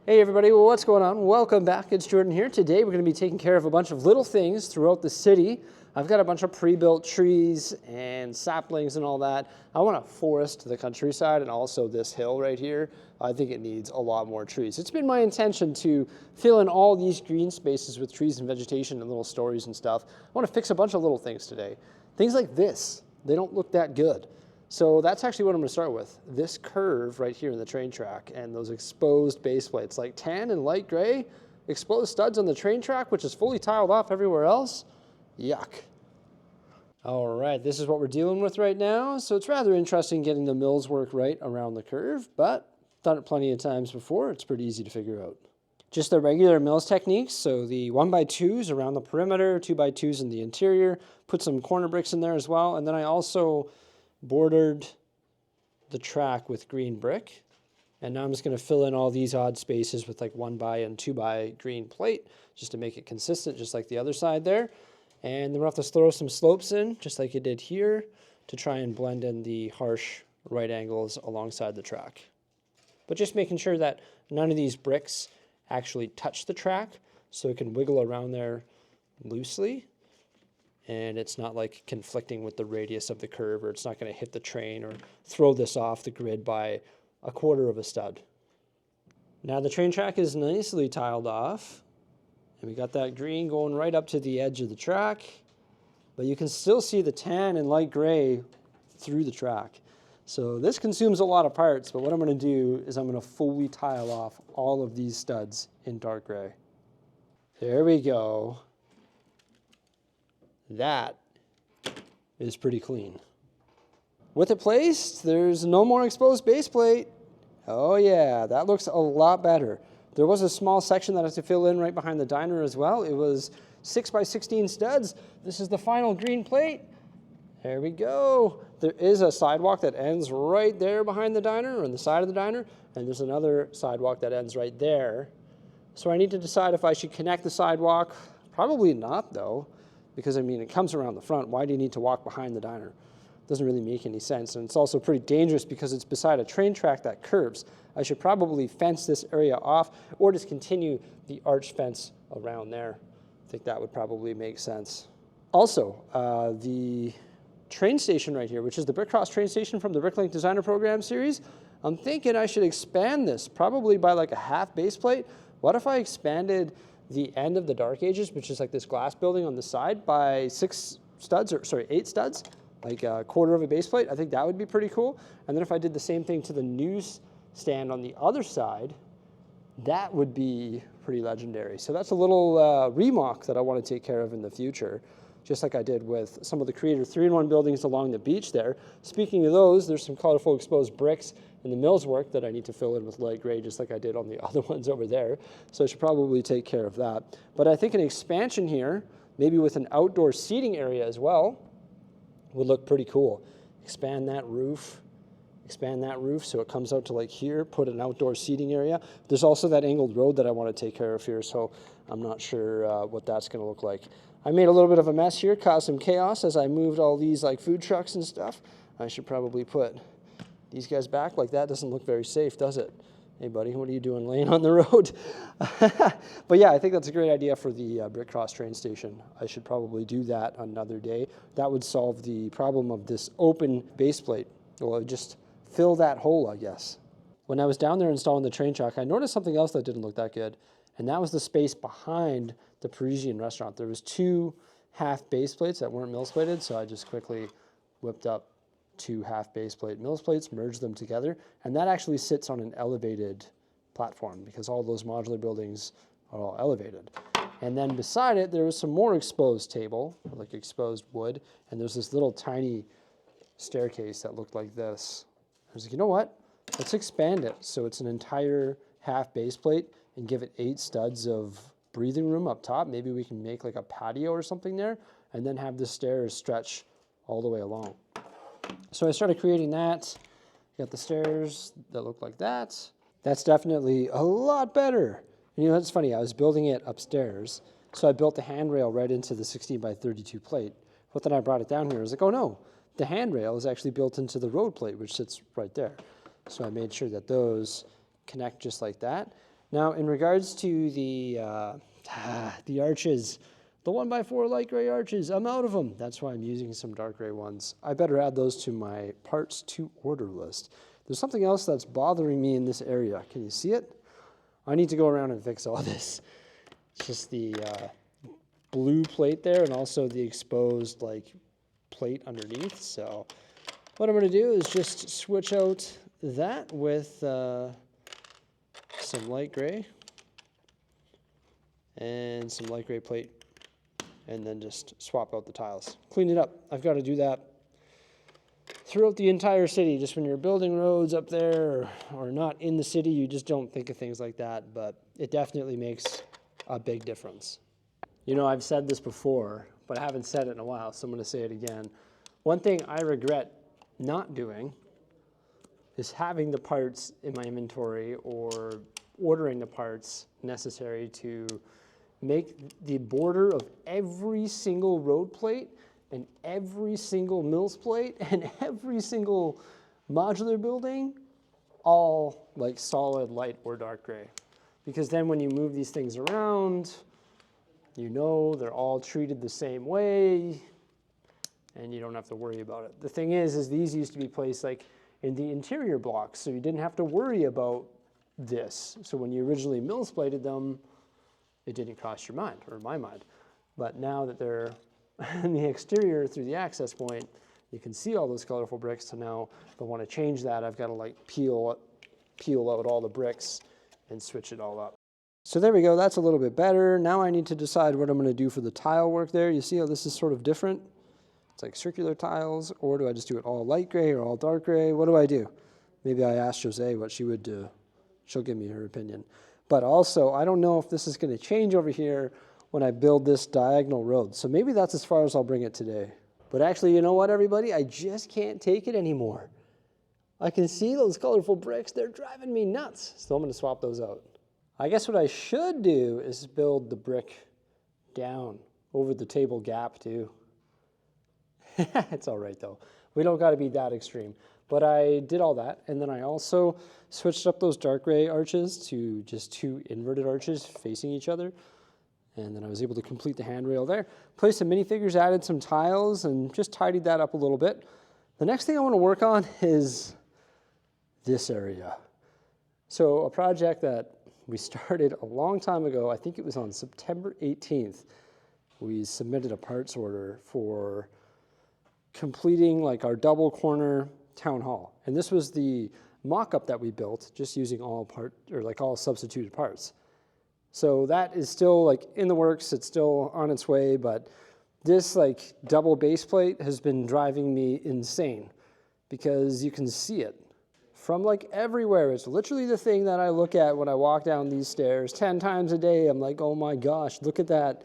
Hey everybody, well, what's going on? Welcome back, it's Jordan here. Today we're going to be taking care of a bunch of little things throughout the city. I've got a bunch of pre-built trees and saplings and all that. I want to forest the countryside and also this hill right here. I think it needs a lot more trees. It's been my intention to fill in all these green spaces with trees and vegetation and little stories and stuff. I want to fix a bunch of little things today. Things like this, they don't look that good. So that's actually what I'm going to start with. This curve right here in the train track and those exposed base plates, like tan and light gray, exposed studs on the train track, which is fully tiled off everywhere else. Yuck. All right, this is what we're dealing with right now. So it's rather interesting getting the mills work right around the curve, but done it plenty of times before. It's pretty easy to figure out. Just the regular mills techniques. So the 1x2s around the perimeter, 2x2s in the interior, put some corner bricks in there as well. And then I also bordered the track with green brick. And now I'm just going to fill in all these odd spaces with like 1x and 2x green plate just to make it consistent, just like the other side there. And then we'll have to throw some slopes in, just like you did here, to try and blend in the harsh right angles alongside the track. But just making sure that none of these bricks actually touch the track, so it can wiggle around there loosely. And it's not like conflicting with the radius of the curve, or it's not going to hit the train or throw this off the grid by a quarter of a stud. Now the train track is nicely tiled off, and we got that green going right up to the edge of the track, but you can still see the tan and light gray through the track. So this consumes a lot of parts, but what I'm going to do is I'm going to fully tile off all of these studs in dark gray. There we go. That is pretty clean. With it placed, there's no more exposed base plate. Oh yeah, that looks a lot better. There was a small section that I had to fill in right behind the diner as well. It was 6x16 studs. This is the final green plate. There we go. There is a sidewalk that ends right there behind the diner, or on the side of the diner, and there's another sidewalk that ends right there. So I need to decide if I should connect the sidewalk. Probably not though, because I mean, it comes around the front. Why do you need to walk behind the diner? Doesn't really make any sense. And it's also pretty dangerous because it's beside a train track that curves. I should probably fence this area off or just continue the arch fence around there. I think that would probably make sense. Also, the train station right here, which is the Brick Cross train station from the Bricklink Designer Program series, I'm thinking I should expand this probably by like a half base plate. What if I expanded the end of the Dark Ages, which is like this glass building on the side, by 8 studs, like a quarter of a base plate? I think that would be pretty cool. And then if I did the same thing to the news stand on the other side, that would be pretty legendary. So that's a little remodel that I want to take care of in the future, just like I did with some of the Creator 3-in-1 buildings along the beach there. Speaking of those, there's some colorful exposed bricks in the mills work that I need to fill in with light gray, just like I did on the other ones over there. So I should probably take care of that. But I think an expansion here, maybe with an outdoor seating area as well, would look pretty cool. Expand that roof so it comes out to like here, put an outdoor seating area. There's also that angled road that I want to take care of here, so I'm not sure what that's going to look like. I made a little bit of a mess here, caused some chaos as I moved all these like food trucks and stuff. I should probably put these guys back. Like that doesn't look very safe, does it? Hey buddy, what are you doing laying on the road? But yeah, I think that's a great idea for the Brick Cross train station. I should probably do that another day. That would solve the problem of this open base plate. Well, it would just fill that hole, I guess. When I was down there installing the train track, I noticed something else that didn't look that good, and that was the space behind the Parisian Restaurant. There was 2 half base plates that weren't mills plated, so I just quickly whipped up 2 half base plate mills plates, merged them together, and that actually sits on an elevated platform because all those modular buildings are all elevated. And then beside it, there was some more exposed table, like exposed wood, and there's this little tiny staircase that looked like this. I was like, you know what? Let's expand it so it's an entire half base plate and give it 8 studs of breathing room up top. Maybe we can make like a patio or something there, and then have the stairs stretch all the way along. So I started creating that. Got the stairs that look like that. That's definitely a lot better. And you know, it's funny, I was building it upstairs, so I built the handrail right into the 16x32 plate. But then I brought it down here. I was like, oh no, the handrail is actually built into the road plate, which sits right there. So I made sure that those connect just like that. Now, in regards to the arches, the 1x4 light gray arches, I'm out of them. That's why I'm using some dark gray ones. I better add those to my parts to order list. There's something else that's bothering me in this area. Can you see it? I need to go around and fix all this. It's just the blue plate there and also the exposed like plate underneath. So what I'm going to do is just switch out that with some light gray and some light gray plate, and then just swap out the tiles. Clean it up. I've got to do that throughout the entire city. Just when you're building roads up there or not in the city, you just don't think of things like that, but it definitely makes a big difference. You know, I've said this before, but I haven't said it in a while, so I'm going to say it again. One thing I regret not doing is having the parts in my inventory or ordering the parts necessary to make the border of every single road plate and every single mills plate and every single modular building all like solid light or dark gray. Because then when you move these things around, you know they're all treated the same way and you don't have to worry about it. The thing is these used to be placed like in the interior blocks, so you didn't have to worry about this. So when you originally mills plated them, it didn't cross your mind, or my mind. But now that they're in the exterior through the access point, you can see all those colorful bricks. So now if I want to change that, I've got to like peel out all the bricks and switch it all up. So there we go, that's a little bit better. Now I need to decide what I'm going to do for the tile work there. You see how this is sort of different? It's like circular tiles, or do I just do it all light gray or all dark gray? What do I do? Maybe I ask Jose what she would do. She'll give me her opinion. But also, I don't know if this is going to change over here when I build this diagonal road. So maybe that's as far as I'll bring it today. But actually, you know what, everybody? I just can't take it anymore. I can see those colorful bricks. They're driving me nuts. So I'm going to swap those out. I guess what I should do is build the brick down over the table gap too. It's all right though. We don't got to be that extreme. But I did all that, and then I also switched up those dark gray arches to just two inverted arches facing each other. And then I was able to complete the handrail there. Placed some minifigures, added some tiles, and just tidied that up a little bit. The next thing I want to work on is this area. So a project that we started a long time ago, I think it was on September 18th, we submitted a parts order for completing like our double corner town hall. And this was the mock-up that we built just using all substituted parts. So that is still like in the works, it's still on its way, but this like double base plate has been driving me insane because you can see it from like everywhere. It's literally the thing that I look at when I walk down these stairs 10 times a day. I'm like, oh my gosh, look at that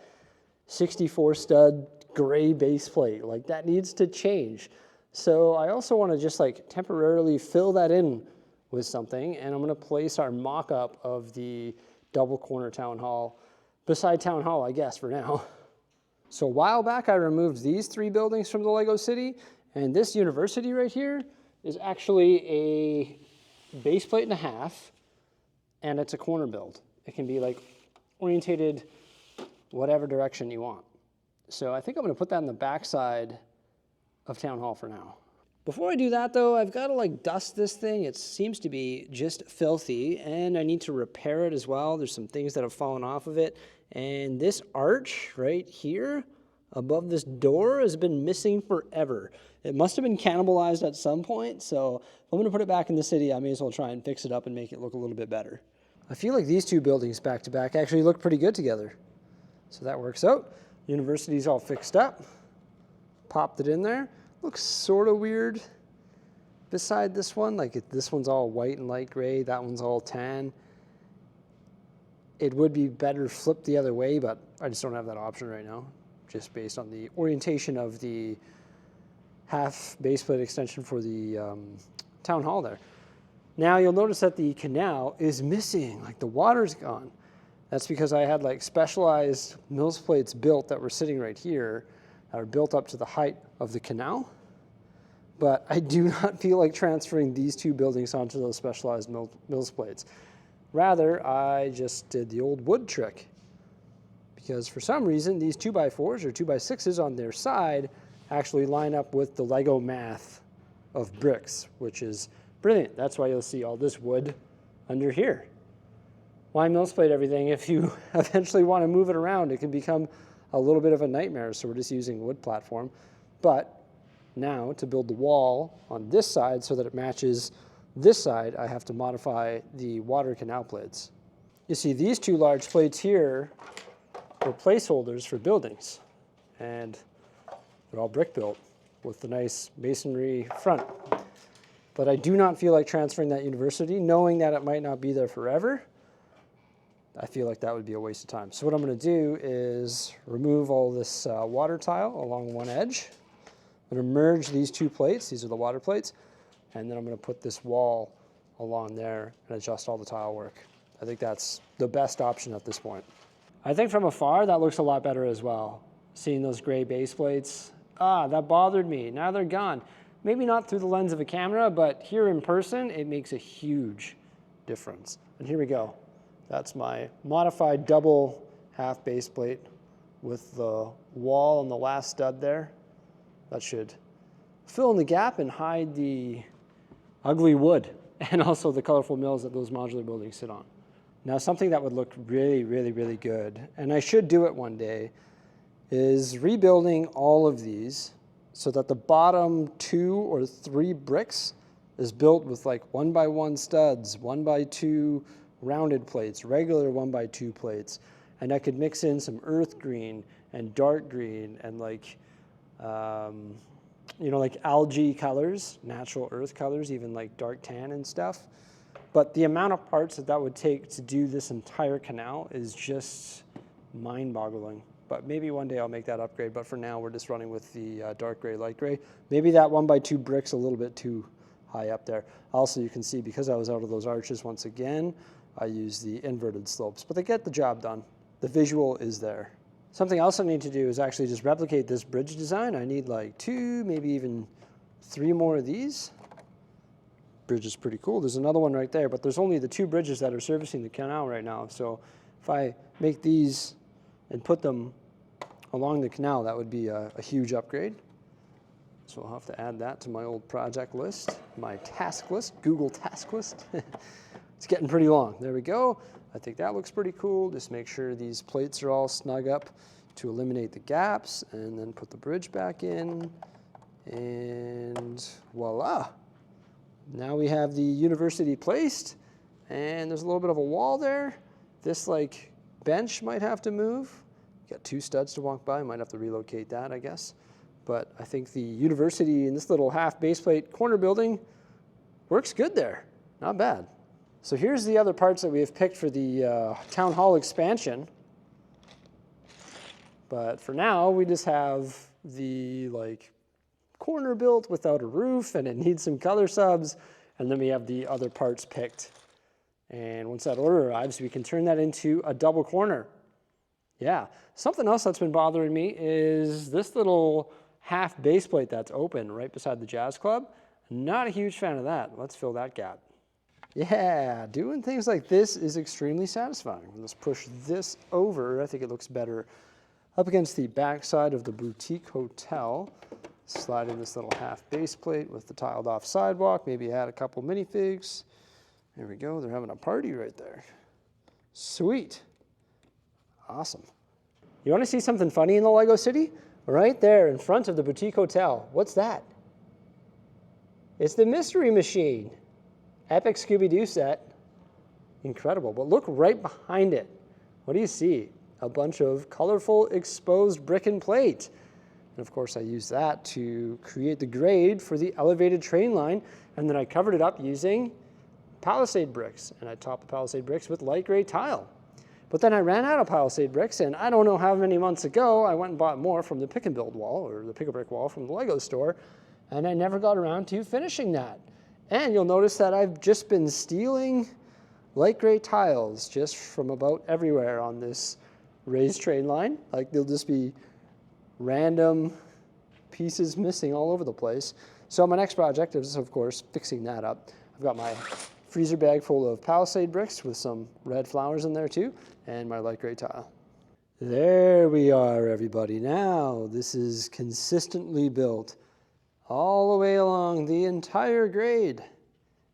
64 stud gray base plate. Like that needs to change. So I also want to just like temporarily fill that in with something, and I'm going to place our mock-up of the double corner town hall beside town hall, I guess, for now. So a while back I removed these three buildings from the Lego City, and this university right here is actually a base plate and a half, and it's a corner build. It can be like orientated whatever direction you want. So I think I'm going to put that in the backside of Town Hall for now. Before I do that though, I've got to like dust this thing. It seems to be just filthy, and I need to repair it as well. There's some things that have fallen off of it. And this arch right here above this door has been missing forever. It must have been cannibalized at some point. So if I'm going to put it back in the city, I may as well try and fix it up and make it look a little bit better. I feel like these two buildings back to back actually look pretty good together. So that works out. University's all fixed up. Popped it in there. Looks sort of weird beside this one. Like this one's all white and light gray. That one's all tan. It would be better flipped the other way, but I just don't have that option right now, just based on the orientation of the half base plate extension for the town hall there. Now you'll notice that the canal is missing, like the water's gone. That's because I had like specialized mills plates built that were sitting right here that are built up to the height of the canal. But I do not feel like transferring these two buildings onto those specialized mills plates. Rather, I just did the old wood trick. Because for some reason, these 2x4s or 2x6s on their side actually line up with the Lego math of bricks, which is brilliant. That's why you'll see all this wood under here. Why mill split everything? If you eventually want to move it around, it can become a little bit of a nightmare, so we're just using wood platform. But now, to build the wall on this side so that it matches this side, I have to modify the water canal plates. You see, these two large plates here were placeholders for buildings, and they're all brick built with the nice masonry front. But I do not feel like transferring that university, knowing that it might not be there forever. I feel like that would be a waste of time. So what I'm going to do is remove all this water tile along one edge. I'm going to merge these two plates. These are the water plates. And then I'm going to put this wall along there and adjust all the tile work. I think that's the best option at this point. I think from afar, that looks a lot better as well. Seeing those gray base plates. That bothered me. Now they're gone. Maybe not through the lens of a camera, but here in person, it makes a huge difference. And here we go. That's my modified double half base plate with the wall and the last stud there. That should fill in the gap and hide the ugly wood and also the colorful mills that those modular buildings sit on. Now, something that would look really, really, really good, and I should do it one day, is rebuilding all of these so that the bottom 2 or 3 bricks is built with like 1x1 studs, 1x2 rounded plates, regular 1x2 plates, and I could mix in some earth green and dark green and like, like algae colors, natural earth colors, even like dark tan and stuff. But the amount of parts that would take to do this entire canal is just mind-boggling. But maybe one day I'll make that upgrade, but for now we're just running with the dark gray, light gray. Maybe that 1x2 brick's a little bit too high up there. Also, you can see, because I was out of those arches once again, I use the inverted slopes, but they get the job done. The visual is there. Something else I need to do is actually just replicate this bridge design. I need like 2, maybe even 3 more of these. Bridge is pretty cool. There's another one right there, but there's only the 2 bridges that are servicing the canal right now. So if I make these and put them along the canal, that would be a huge upgrade. So I'll have to add that to my old project list, my task list, Google task list. It's getting pretty long. There we go. I think that looks pretty cool. Just make sure these plates are all snug up to eliminate the gaps, and then put the bridge back in, and voila. Now we have the university placed, and there's a little bit of a wall there. This like bench might have to move. Got 2 studs to walk by. Might have to relocate that, I guess. But I think the university in this little half base plate corner building works good there. Not bad. So here's the other parts that we have picked for the town hall expansion. But for now, we just have the like corner built without a roof, and it needs some color subs. And then we have the other parts picked. And once that order arrives, we can turn that into a double corner. Yeah. Something else that's been bothering me is this little half base plate that's open right beside the jazz club. Not a huge fan of that. Let's fill that gap. Yeah, doing things like this is extremely satisfying. Let's push this over. I think it looks better up against the back side of the boutique hotel. Slide in this little half base plate with the tiled off sidewalk. Maybe add a couple minifigs. There we go. They're having a party right there. Sweet. Awesome. You want to see something funny in the Lego City? Right there in front of the boutique hotel. What's that? It's the Mystery Machine. Epic Scooby-Doo set. Incredible. But look right behind it. What do you see? A bunch of colorful exposed brick and plate. And of course I used that to create the grade for the elevated train line, and then I covered it up using Palisade bricks, and I topped the Palisade bricks with light gray tile. But then I ran out of Palisade bricks, and I don't know how many months ago I went and bought more from the pick and build wall, or the pick-a-brick wall from the Lego store, and I never got around to finishing that. And you'll notice that I've just been stealing light gray tiles just from about everywhere on this raised train line. Like, there'll just be random pieces missing all over the place. So my next project is, of course, fixing that up. I've got my freezer bag full of Palisade bricks with some red flowers in there too, and my light gray tile. There we are, everybody. Now this is consistently built all the way along the entire grade.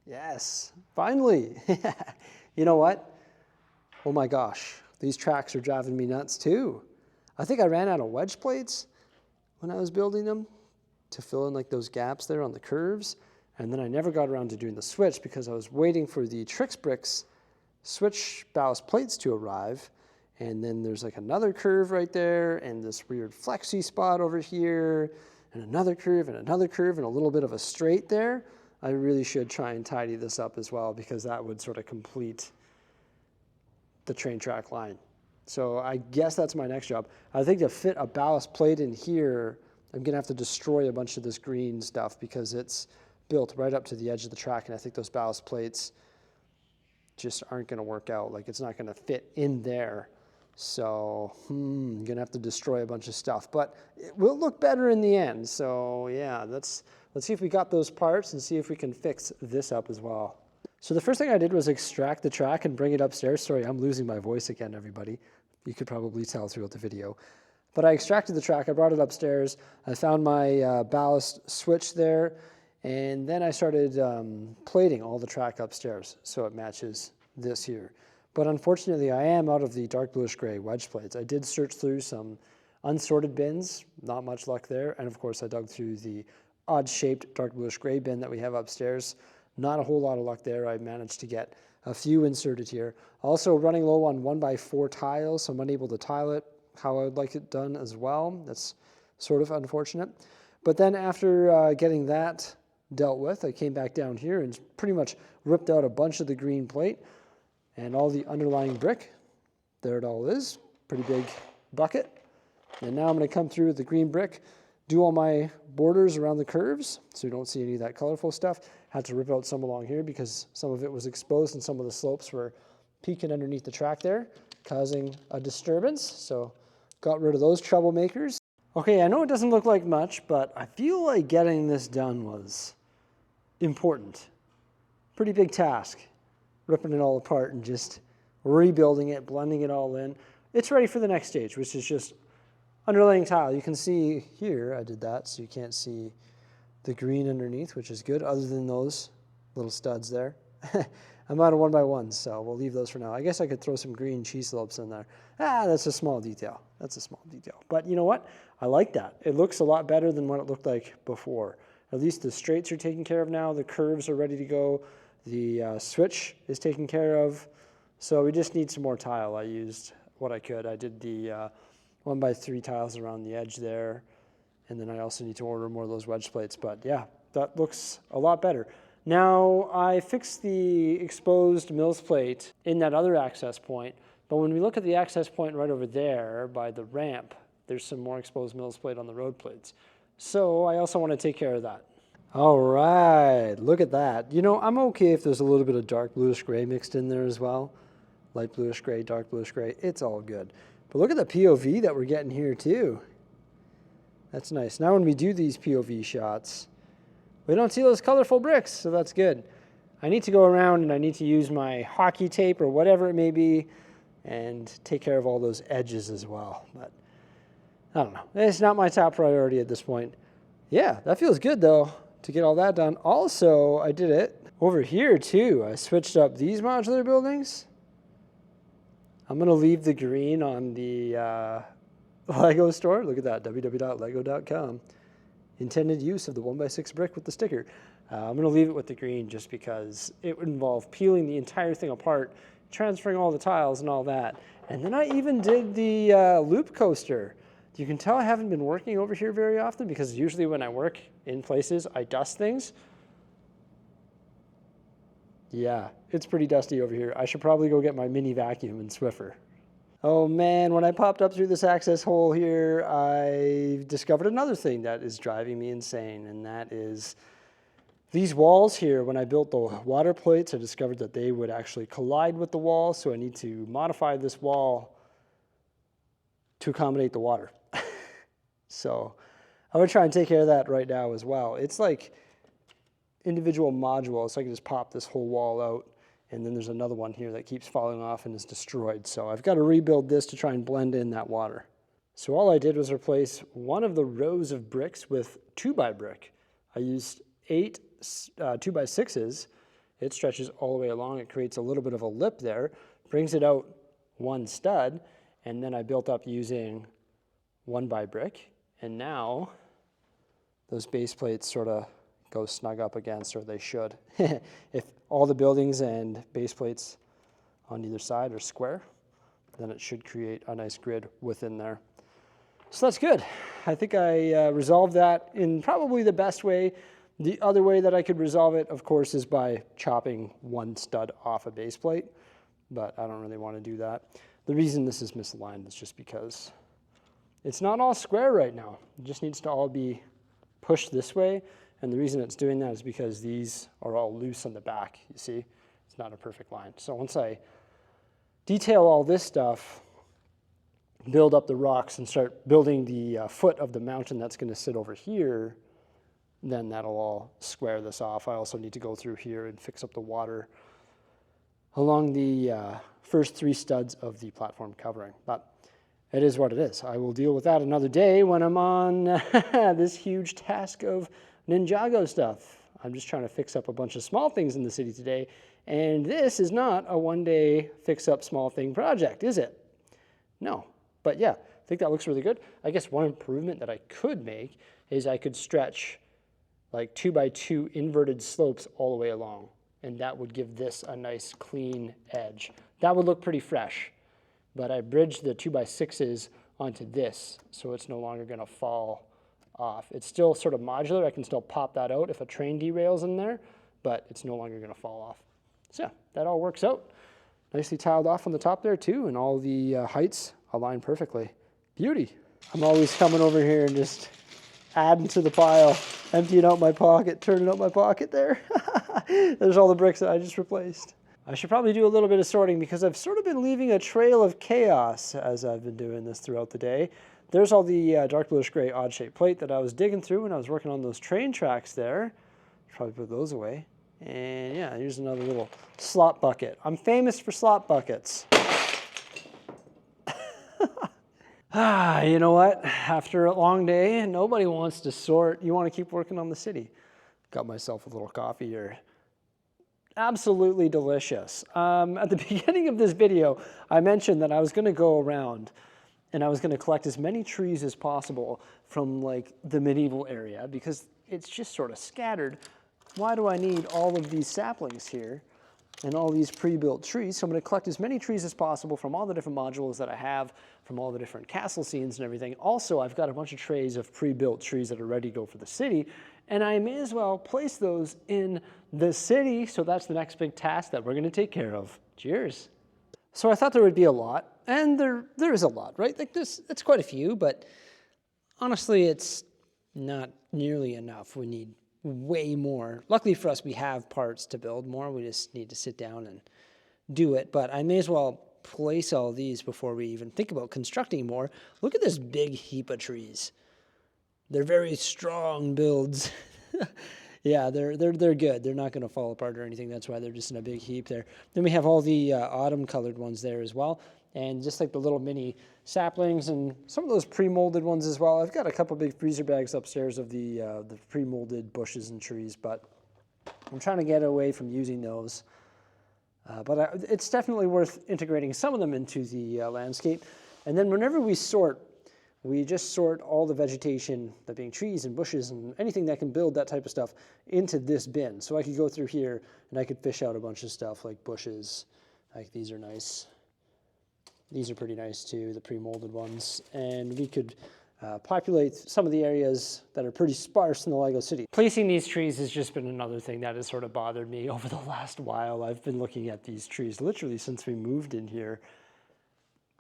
Yes, finally. You know what? Oh my gosh, these tracks are driving me nuts too. I think I ran out of wedge plates when I was building them to fill in like those gaps there on the curves. And then I never got around to doing the switch because I was waiting for the Tricks Bricks switch ballast plates to arrive. And then there's like another curve right there and this weird flexi spot over here and another curve and a little bit of a straight there. I really should try and tidy this up as well because that would sort of complete the train track line. So I guess that's my next job. I think to fit a ballast plate in here, I'm gonna have to destroy a bunch of this green stuff because it's built right up to the edge of the track, and I think those ballast plates just aren't gonna work out. Like it's not gonna fit in there. So I'm gonna have to destroy a bunch of stuff, but it will look better in the end. So yeah, let's see if we got those parts and see if we can fix this up as well. So the first thing I did was extract the track and bring it upstairs. Sorry, I'm losing my voice again, everybody. You could probably tell throughout the video. But I extracted the track, I brought it upstairs, I found my ballast switch there, and then I started plating all the track upstairs so it matches this here. But unfortunately, I am out of the dark bluish gray wedge plates. I did search through some unsorted bins, not much luck there, and of course I dug through the odd-shaped dark bluish gray bin that we have upstairs. Not a whole lot of luck there. I managed to get a few inserted here. Also running low on 1x4 tiles, so I'm unable to tile it how I would like it done as well. That's sort of unfortunate. But then after getting that dealt with, I came back down here and pretty much ripped out a bunch of the green plate and all the underlying brick. There it all is, pretty big bucket. And now I'm gonna come through with the green brick, do all my borders around the curves so you don't see any of that colorful stuff. Had to rip out some along here because some of it was exposed and some of the slopes were peeking underneath the track there, causing a disturbance. So got rid of those troublemakers. Okay, I know it doesn't look like much, but I feel like getting this done was important. Pretty big task, ripping it all apart and just rebuilding it, blending it all in. It's ready for the next stage, which is just underlaying tile. You can see here, I did that, so you can't see the green underneath, which is good, other than those little studs there. I'm out of 1x1, so we'll leave those for now. I guess I could throw some green cheese slopes in there. That's a small detail. That's a small detail. But you know what? I like that. It looks a lot better than what it looked like before. At least the straights are taken care of now. The curves are ready to go. The switch is taken care of. So we just need some more tile. I used what I could. I did the 1x3 tiles around the edge there. And then I also need to order more of those wedge plates. But yeah, that looks a lot better. Now, I fixed the exposed mills plate in that other access point, but when we look at the access point right over there by the ramp, there's some more exposed mills plate on the road plates. So I also want to take care of that. All right, look at that. You know, I'm okay if there's a little bit of dark bluish gray mixed in there as well. Light bluish gray, dark bluish gray, it's all good. But look at the POV that we're getting here too. That's nice. Now when we do these POV shots, we don't see those colorful bricks, so that's good. I need to go around and I need to use my hockey tape or whatever it may be and take care of all those edges as well. But I don't know. It's not my top priority at this point. Yeah, that feels good though to get all that done. Also, I did it over here too. I switched up these modular buildings. I'm going to leave the green on the Lego store. Look at that, www.lego.com. Intended use of the 1x6 brick with the sticker. I'm going to leave it with the green just because it would involve peeling the entire thing apart, transferring all the tiles and all that. And then I even did the loop coaster. You can tell I haven't been working over here very often because usually when I work in places, I dust things. Yeah, it's pretty dusty over here. I should probably go get my mini vacuum and Swiffer. Oh man, when I popped up through this access hole here, I discovered another thing that is driving me insane, and that is these walls here. When I built the water plates, I discovered that they would actually collide with the wall, so I need to modify this wall to accommodate the water. So I'm gonna try and take care of that right now as well. It's like, individual modules, so I can just pop this whole wall out. And then there's another one here that keeps falling off and is destroyed. So I've got to rebuild this to try and blend in that water. So all I did was replace one of the rows of bricks with 2x-brick. I used 8 2x6s. It stretches all the way along. It creates a little bit of a lip there, brings it out 1 stud, and then I built up using 1x-brick. And now those base plates sort of go snug up against, or they should. If all the buildings and base plates on either side are square, then it should create a nice grid within there. So that's good. I think I resolved that in probably the best way. The other way that I could resolve it, of course, is by chopping 1 stud off a base plate, but I don't really want to do that. The reason this is misaligned is just because it's not all square right now. It just needs to all be pushed this way. And the reason it's doing that is because these are all loose on the back, you see? It's not a perfect line. So once I detail all this stuff, build up the rocks and start building the foot of the mountain that's going to sit over here, then that'll all square this off. I also need to go through here and fix up the water along the first 3 studs of the platform covering. But it is what it is. I will deal with that another day when I'm on this huge task of Ninjago stuff. I'm just trying to fix up a bunch of small things in the city today, and this is not a one-day fix-up small thing project, is it? No. But yeah, I think that looks really good. I guess one improvement that I could make is I could stretch like 2x2 inverted slopes all the way along, and that would give this a nice clean edge. That would look pretty fresh, but I bridged the 2x6s onto this, so it's no longer going to fall off. It's still sort of modular. I can still pop that out if a train derails in there, but it's no longer going to fall off. So yeah, that all works out. Nicely tiled off on the top there too, and all the heights align perfectly. Beauty. I'm always coming over here and just adding to the pile, emptying out my pocket, turning out my pocket there. There's all the bricks that I just replaced. I should probably do a little bit of sorting because I've sort of been leaving a trail of chaos as I've been doing this throughout the day. There's all the dark bluish gray odd shaped plate that I was digging through when I was working on those train tracks there. Probably put those away. And yeah, here's another little slop bucket. I'm famous for slop buckets. You know what? After a long day, nobody wants to sort. You want to keep working on the city. Got myself a little coffee here. Absolutely delicious. At the beginning of this video, I mentioned that I was going to go around and I was going to collect as many trees as possible from like the medieval area because it's just sort of scattered. Why do I need all of these saplings here and all these pre-built trees? So I'm going to collect as many trees as possible from all the different modules that I have, from all the different castle scenes and everything. Also, I've got a bunch of trays of pre-built trees that are ready to go for the city, and I may as well place those in the city. So that's the next big task that we're going to take care of. Cheers. So I thought there would be a lot, and there is a lot, right? Like this, it's quite a few, but honestly, it's not nearly enough. We need way more. Luckily for us, we have parts to build more. We just need to sit down and do it. But I may as well place all these before we even think about constructing more. Look at this big heap of trees. They're very strong builds. Yeah, they're good. They're not going to fall apart or anything. That's why they're just in a big heap there. Then we have all the autumn colored ones there as well. And just like the little mini saplings and some of those pre-molded ones as well. I've got a couple big freezer bags upstairs of the pre-molded bushes and trees, but I'm trying to get away from using those. But it's definitely worth integrating some of them into the landscape. And then whenever we sort, we just sort all the vegetation, that being trees and bushes and anything that can build that type of stuff, into this bin. So I could go through here and I could fish out a bunch of stuff like bushes. Like these are nice. These are pretty nice too, the pre-molded ones. And we could populate some of the areas that are pretty sparse in the Lego city. Placing these trees has just been another thing that has sort of bothered me over the last while. I've been looking at these trees literally since we moved in here,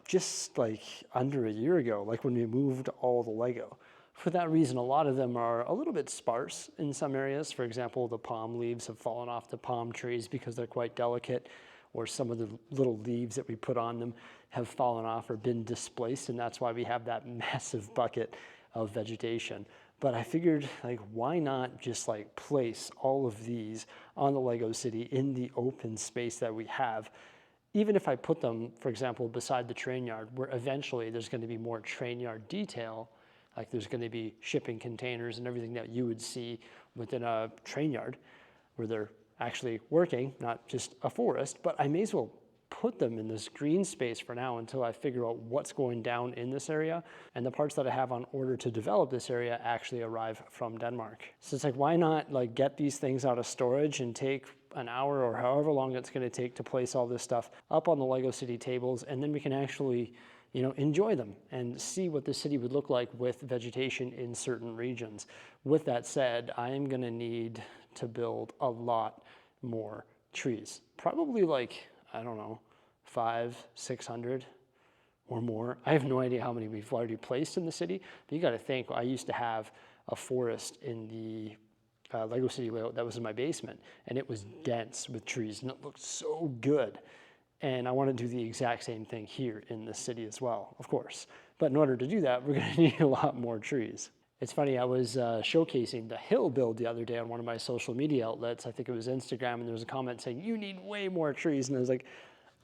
just like under a year ago, like when we moved all the Lego. For that reason, a lot of them are a little bit sparse in some areas. For example, the palm leaves have fallen off the palm trees because they're quite delicate, or some of the little leaves that we put on them have fallen off or been displaced, and that's why we have that massive bucket of vegetation. But I figured, like, why not just like place all of these on the Lego City in the open space that we have? Even if I put them, for example, beside the train yard, where eventually there's going to be more train yard detail, like there's going to be shipping containers and everything that you would see within a train yard where they're actually working, not just a forest. But I may as well put them in this green space for now until I figure out what's going down in this area. And the parts that I have on order to develop this area actually arrive from Denmark. So it's like, why not like get these things out of storage and take an hour or however long it's going to take to place all this stuff up on the Lego City tables, and then we can actually, you know, enjoy them and see what the city would look like with vegetation in certain regions. With that said, I am going to need to build a lot more trees. Probably like, I don't know, 500, 600 or more. I have no idea how many we've already placed in the city, but you got to think, I used to have a forest in the Lego City layout that was in my basement, and it was dense with trees, and it looked so good. And I want to do the exact same thing here in the city as well, of course. But in order to do that, we're going to need a lot more trees. It's funny, I was showcasing the hill build the other day on one of my social media outlets. I think it was Instagram, and there was a comment saying, you need way more trees. And I was like,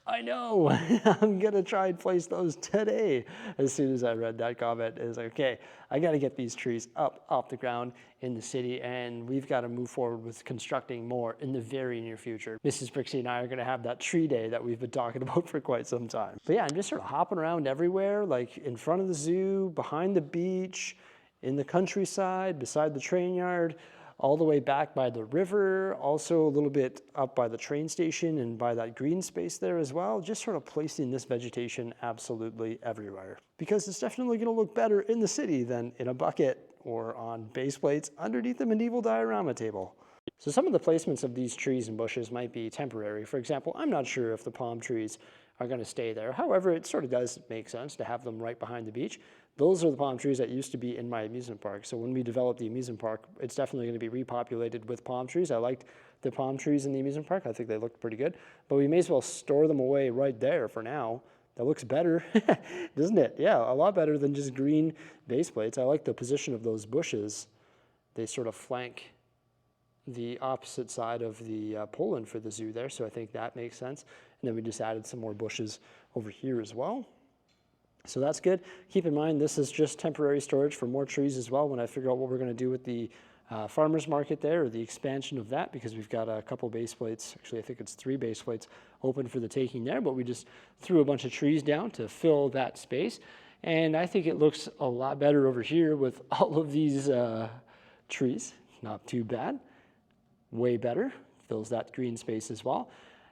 I know, I'm going to try and place those today. As soon as I read that comment, it was like, okay, I got to get these trees up off the ground in the city, and we've got to move forward with constructing more in the very near future. Mrs. Bricksie and I are going to have that tree day that we've been talking about for quite some time. But yeah, I'm just sort of hopping around everywhere, like in front of the zoo, behind the beach, in the countryside, beside the train yard, all the way back by the river, also a little bit up by the train station and by that green space there as well, just sort of placing this vegetation absolutely everywhere. Because it's definitely going to look better in the city than in a bucket or on base plates underneath the medieval diorama table. So some of the placements of these trees and bushes might be temporary. For example, I'm not sure if the palm trees are going to stay there. However, it sort of does make sense to have them right behind the beach. Those are the palm trees that used to be in my amusement park. So when we develop the amusement park, it's definitely going to be repopulated with palm trees. I liked the palm trees in the amusement park. I think they looked pretty good. But we may as well store them away right there for now. That looks better, doesn't it? Yeah, a lot better than just green base plates. I like the position of those bushes. They sort of flank the opposite side of the pole-in for the zoo there, so I think that makes sense. And then we just added some more bushes over here as well. So that's good. Keep in mind, this is just temporary storage for more trees as well when I figure out what we're going to do with the farmer's market there, or the expansion of that, because we've got a couple base plates, actually I think it's 3 base plates open for the taking there, but we just threw a bunch of trees down to fill that space. And I think it looks a lot better over here with all of these trees. Not too bad. Way better. Fills that green space as well.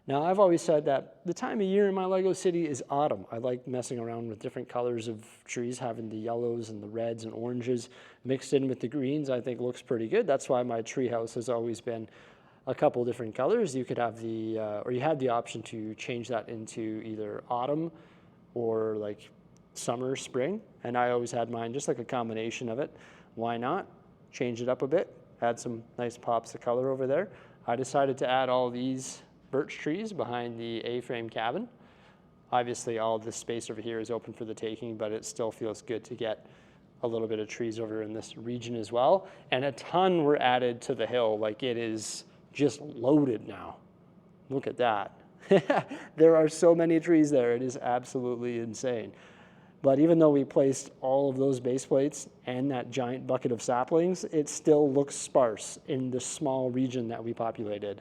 Now, I've always said that the time of year in my Lego City is autumn. I like messing around with different colors of trees, having the yellows and the reds and oranges mixed in with the greens. I think looks pretty good. That's why my tree house has always been a couple different colors. You could have the, or you had the option to change that into either autumn or like summer, spring. And I always had mine just like a combination of it. Why not? Change it up a bit, add some nice pops of color over there. I decided to add all these birch trees behind the A-frame cabin. Obviously, all this space over here is open for the taking, but it still feels good to get a little bit of trees over in this region as well. And a ton were added to the hill. Like, it is just loaded now. Look at that. There are so many trees there. It is absolutely insane. But even though we placed all of those base plates and that giant bucket of saplings, it still looks sparse in the small region that we populated.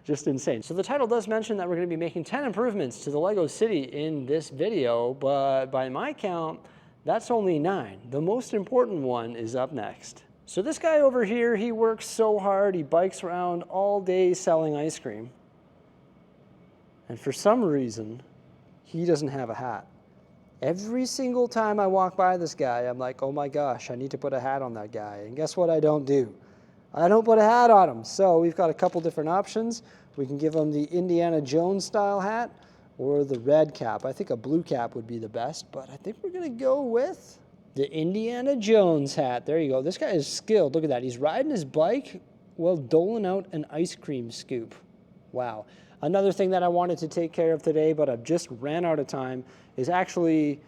Just insane. So the title does mention that we're going to be making 10 improvements to the Lego City in this video, but by my count, that's only 9. The most important one is up next. So this guy over here, he works so hard, he bikes around all day selling ice cream. And for some reason, he doesn't have a hat. Every single time I walk by this guy, I'm like, oh my gosh, I need to put a hat on that guy. And guess what I don't do? I don't put a hat on him. So we've got a couple different options. We can give him the Indiana Jones style hat or the red cap. I think a blue cap would be the best, but I think we're gonna go with the Indiana Jones hat. There you go. This guy is skilled. Look at that. He's riding his bike while doling out an ice cream scoop. Wow. Another thing that I wanted to take care of today, but I've just ran out of time, is actually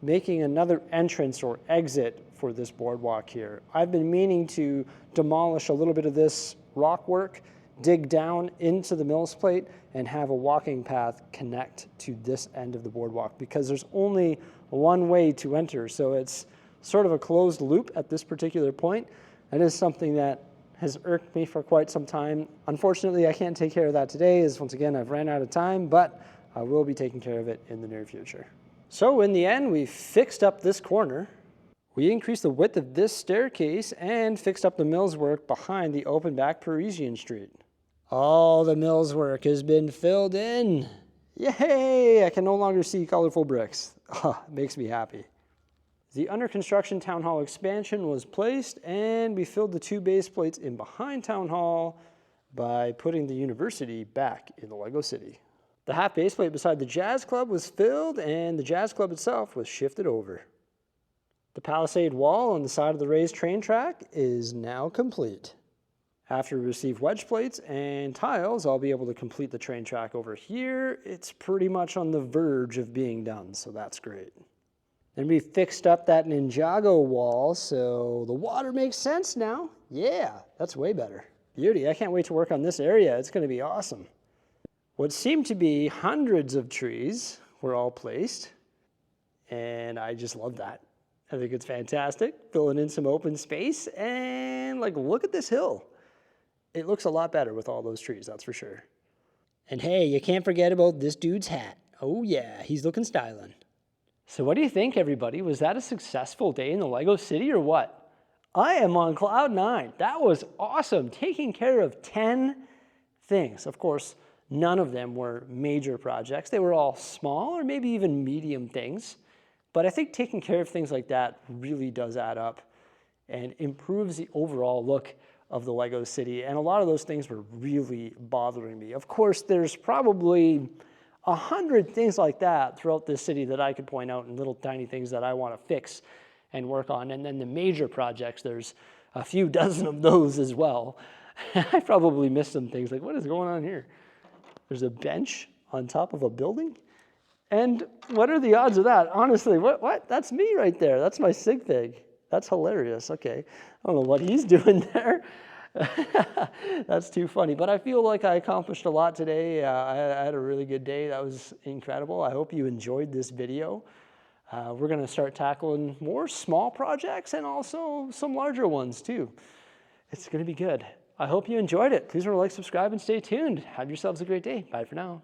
making another entrance or exit for this boardwalk here. I've been meaning to demolish a little bit of this rock work, dig down into the Mills Plate, and have a walking path connect to this end of the boardwalk, because there's only one way to enter. So it's sort of a closed loop at this particular point. That is something that has irked me for quite some time. Unfortunately, I can't take care of that today, as once again, I've ran out of time, but I will be taking care of it in the near future. So in the end, we fixed up this corner. We increased the width of this staircase and fixed up the Mills work behind the open back Parisian street. All the Mills work has been filled in. Yay! I can no longer see colorful bricks. It makes me happy. The under construction Town Hall expansion was placed, and we filled the 2 base plates in behind Town Hall by putting the university back in the Lego City. The half base plate beside the Jazz Club was filled, and the Jazz Club itself was shifted over. The Palisade wall on the side of the raised train track is now complete. After we receive wedge plates and tiles, I'll be able to complete the train track over here. It's pretty much on the verge of being done, so that's great. And we fixed up that Ninjago wall, so the water makes sense now. Yeah, that's way better. Beauty, I can't wait to work on this area. It's going to be awesome. What seemed to be hundreds of trees were all placed, and I just love that. I think it's fantastic, filling in some open space, and like, look at this hill. It looks a lot better with all those trees, that's for sure. And hey, you can't forget about this dude's hat. Oh yeah, he's looking styling. So what do you think, everybody? Was that a successful day in the Lego City or what? I am on cloud 9. That was awesome. Taking care of 10 things. Of course, none of them were major projects. They were all small or maybe even medium things. But I think taking care of things like that really does add up and improves the overall look of the Lego City. And a lot of those things were really bothering me. Of course, there's probably 100 things like that throughout this city that I could point out, and little tiny things that I want to fix and work on. And then the major projects, there's a few dozen of those as well. I probably missed some things, like what is going on here? There's a bench on top of a building? And what are the odds of that? Honestly, what? That's me right there. That's my sig fig. That's hilarious. Okay, I don't know what he's doing there. That's too funny, but I feel like I accomplished a lot today. I had a really good day. That was incredible. I hope you enjoyed this video. We're going to start tackling more small projects and also some larger ones too. It's going to be good. I hope you enjoyed it. Please remember to like, subscribe, and stay tuned. Have yourselves a great day. Bye for now.